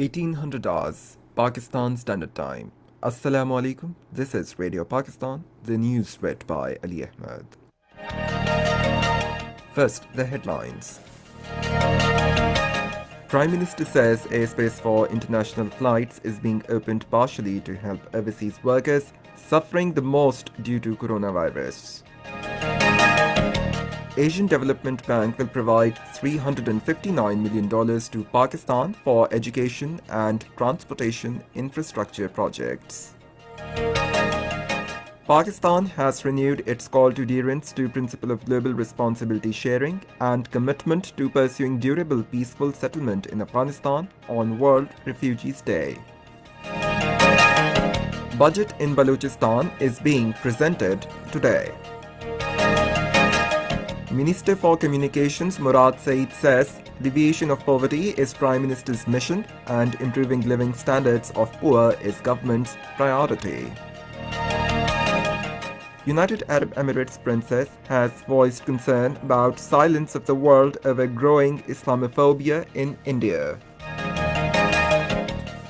1800 hours, Pakistan Standard Time. Assalamu alaikum. This is Radio Pakistan, the news read by Ali Ahmed. First, the headlines. Prime Minister says airspace for international flights is being opened partially to help overseas workers suffering the most due to coronavirus. Asian Development Bank will provide $359 million to Pakistan for education and transportation infrastructure projects. Pakistan has renewed its call to adherence to principle of global responsibility sharing and commitment to pursuing durable peaceful settlement in Afghanistan on World Refugees Day. Budget in Balochistan is being presented today. Minister for Communications Murad Saeed says alleviation of poverty is Prime Minister's mission and improving living standards of poor is government's priority. United Arab Emirates princess has voiced concern about silence of the world over growing Islamophobia in India.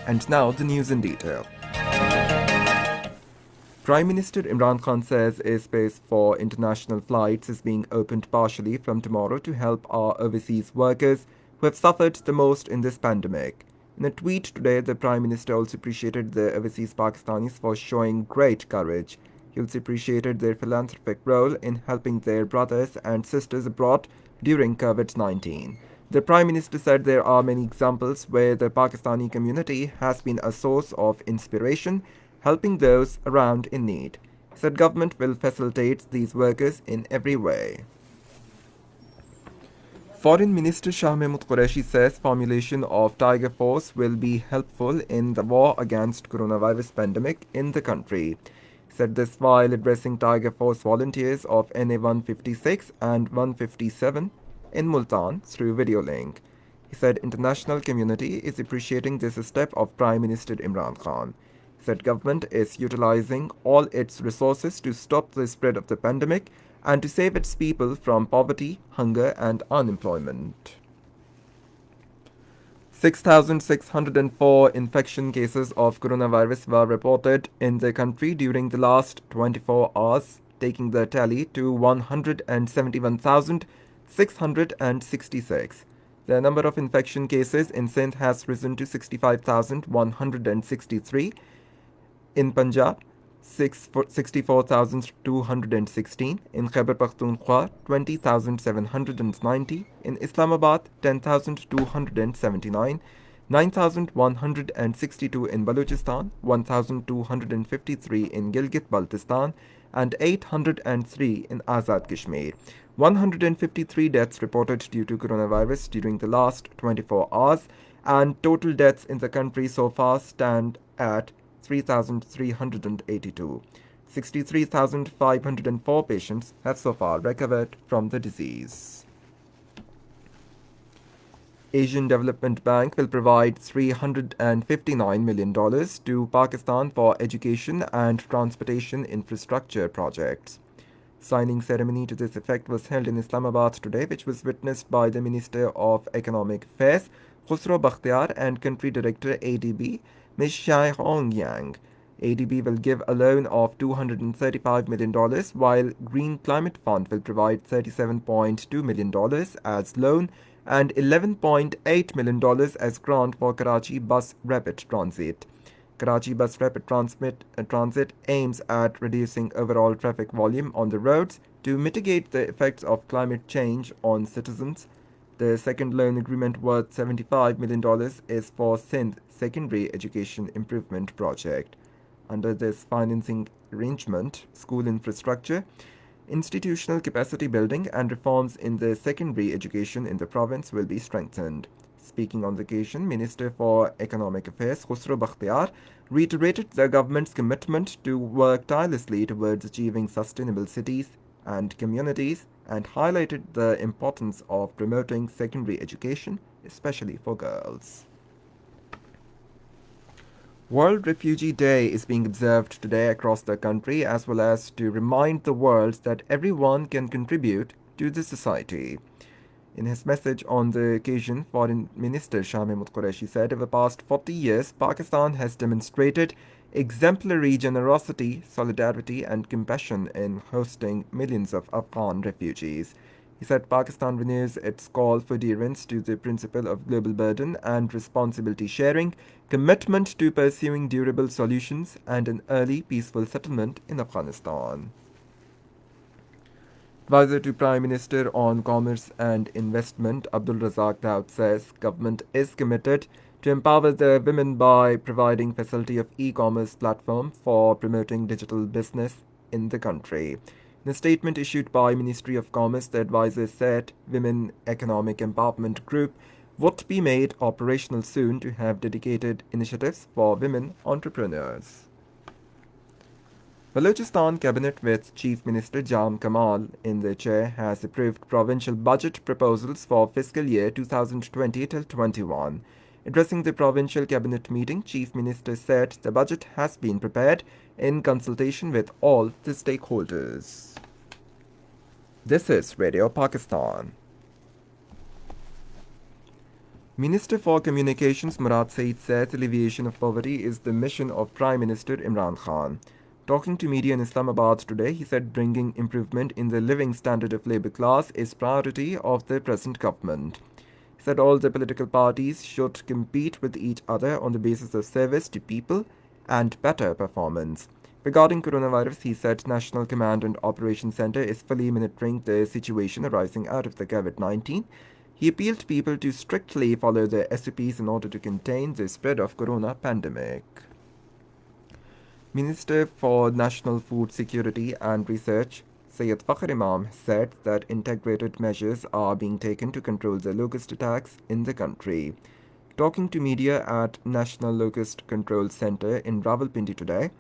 And now the news in detail. Prime Minister Imran Khan says airspace for international flights is being opened partially from tomorrow to help our overseas workers who have suffered the most in this pandemic. In a tweet today, the Prime Minister also appreciated the overseas Pakistanis for showing great courage. He also appreciated their philanthropic role in helping their brothers and sisters abroad during COVID-19. The Prime Minister said there are many examples where the Pakistani community has been a source of inspiration, helping those around in need. He said government will facilitate these workers in every way. Foreign Minister Shah Qureshi says formulation of Tiger Force will be helpful in the war against coronavirus pandemic in the country. He said this while addressing Tiger Force volunteers of NA 156 and 157 in Multan through video link. He said international community is appreciating this step of Prime Minister Imran Khan. He said government is utilizing all its resources to stop the spread of the pandemic and to save its people from poverty, hunger and unemployment. 6,604 infection cases of coronavirus were reported in the country during the last 24 hours, taking the tally to 171,666. The number of infection cases in Sindh has risen to 65,163. In Punjab, 64,216. In Khyber Pakhtunkhwa, 20,790. In Islamabad, 10,279. 9,162 in Balochistan, 1,253 in Gilgit-Baltistan, and 803 in Azad Kashmir. 153 deaths reported due to coronavirus during the last 24 hours, and total deaths in the country so far stand at 3,382. 63,504 patients have so far recovered from the disease. Asian Development Bank will provide $359 million to Pakistan for education and transportation infrastructure projects. Signing ceremony to this effect was held in Islamabad today, which was witnessed by the Minister of Economic Affairs, Khusro Bakhtiar, and Country Director ADB, Ms. Shai Yang. ADB will give a loan of $235 million, while Green Climate Fund will provide $37.2 million as loan and $11.8 million as grant for Karachi Bus Rapid Transit. Karachi Bus Rapid Transit aims at reducing overall traffic volume on the roads to mitigate the effects of climate change on citizens. The second loan agreement worth $75 million is for Sindh Secondary Education Improvement Project. Under this financing arrangement, school infrastructure, institutional capacity building and reforms in the secondary education in the province will be strengthened. Speaking on the occasion, Minister for Economic Affairs Khusro Bakhtiar reiterated the government's commitment to work tirelessly towards achieving sustainable cities and communities and highlighted the importance of promoting secondary education, especially for girls. World Refugee Day is being observed today across the country as well as to remind the world that everyone can contribute to the society. In his message on the occasion, Foreign Minister Shah Qureshi said, over the past 40 years, Pakistan has demonstrated exemplary generosity, solidarity, and compassion in hosting millions of Afghan refugees. He said Pakistan renews its call for adherence to the principle of global burden and responsibility sharing, commitment to pursuing durable solutions, and an early peaceful settlement in Afghanistan. Advisor to Prime Minister on Commerce and Investment Abdul Razak Daud says government is committed to empower the women by providing facility of e-commerce platform for promoting digital business in the country. In a statement issued by Ministry of Commerce, the advisor said Women Economic Empowerment Group would be made operational soon to have dedicated initiatives for women entrepreneurs. Balochistan Cabinet with Chief Minister Jam Kamal in the chair has approved provincial budget proposals for fiscal year 2020-21. Addressing the provincial cabinet meeting, Chief Minister said the budget has been prepared in consultation with all the stakeholders. This is Radio Pakistan. Minister for Communications Murad Saeed said alleviation of poverty is the mission of Prime Minister Imran Khan. Talking to media in Islamabad today, he said bringing improvement in the living standard of labor class is priority of the present government. He said all the political parties should compete with each other on the basis of service to people and better performance. Regarding coronavirus, he said National Command and Operations Center is fully monitoring the situation arising out of the COVID-19. He appealed to people to strictly follow the SOPs in order to contain the spread of corona pandemic. Minister for National Food Security and Research, Syed Fakhr Imam, said that integrated measures are being taken to control the locust attacks in the country. Talking to media at National Locust Control Center in Rawalpindi today,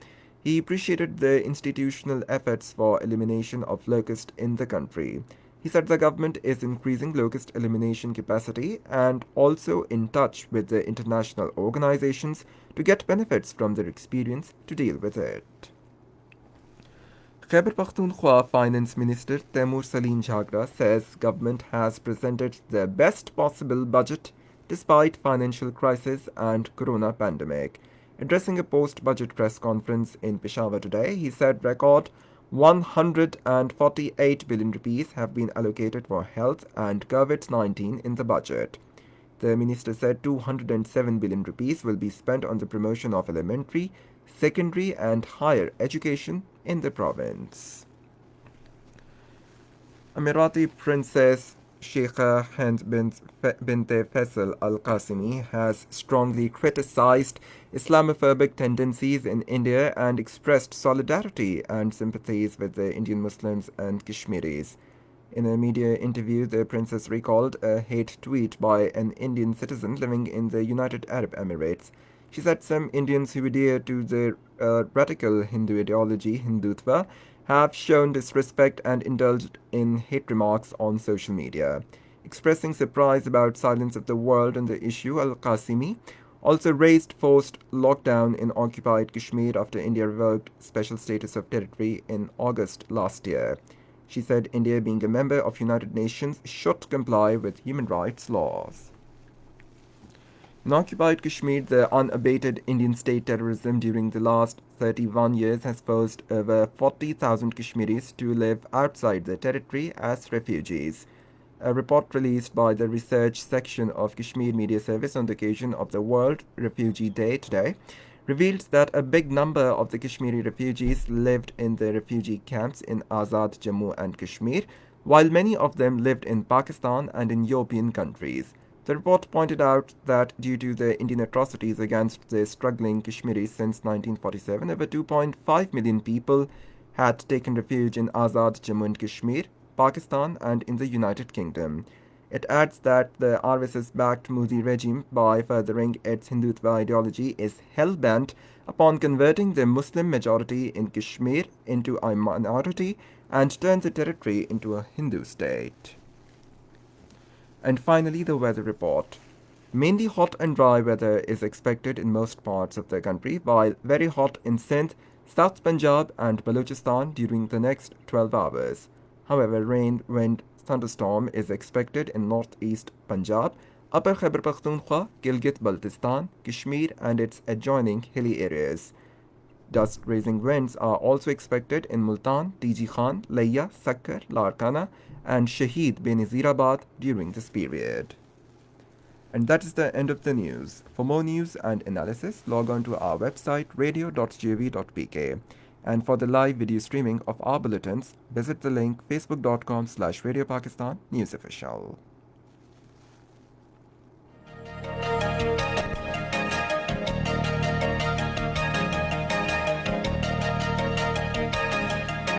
he appreciated the institutional efforts for elimination of locust in the country. He said the government is increasing locust elimination capacity and also in touch with the international organizations to get benefits from their experience to deal with it. Khyber Pakhtunkhwa Finance Minister Temur Salim Jhagra says government has presented the best possible budget despite financial crisis and corona pandemic. Addressing a post-budget press conference in Peshawar today, he said record 148 billion rupees have been allocated for health and COVID-19 in the budget. The minister said 207 billion rupees will be spent on the promotion of elementary, secondary and higher education in the province. Emirati Princess Sheikha Hind bint Faisal Al Qasimi has strongly criticized Islamophobic tendencies in India and expressed solidarity and sympathies with the Indian Muslims and Kashmiris. In a media interview, the princess recalled a hate tweet by an Indian citizen living in the United Arab Emirates. She said some Indians who adhere to the radical Hindu ideology, Hindutva, have shown disrespect and indulged in hate remarks on social media. Expressing surprise about silence of the world on the issue, Al-Qasimi also raised forced lockdown in occupied Kashmir after India revoked special status of territory in August last year. She said India, being a member of United Nations, should comply with human rights laws. In occupied Kashmir, the unabated Indian state terrorism during the last 31 years has forced over 40,000 Kashmiris to live outside the territory as refugees. A report released by the research section of Kashmir Media Service on the occasion of the World Refugee Day today revealed that a big number of the Kashmiri refugees lived in the refugee camps in Azad Jammu and Kashmir, while many of them lived in Pakistan and in European countries. The report pointed out that due to the Indian atrocities against the struggling Kashmiris since 1947, over 2.5 million people had taken refuge in Azad Jammu and Kashmir, Pakistan, and in the United Kingdom. It adds that the RSS-backed Modi regime, by furthering its Hindutva ideology, is hell-bent upon converting the Muslim majority in Kashmir into a minority and turn the territory into a Hindu state. And finally, the weather report. Mainly hot and dry weather is expected in most parts of the country, while very hot in Sindh, South Punjab and Balochistan during the next 12 hours. However, rain, wind, thunderstorm is expected in northeast Punjab, Upper Khyber Pakhtunkhwa, Gilgit-Baltistan, Kashmir, and its adjoining hilly areas. Dust-raising winds are also expected in Multan, TG Khan, Layya, Sakkar, Larkana, and Shahid Benazirabad during this period. And that is the end of the news. For more news and analysis, log on to our website radio.gv.pk. And for the live video streaming of our bulletins, visit the link facebook.com/Radio Pakistan News Official.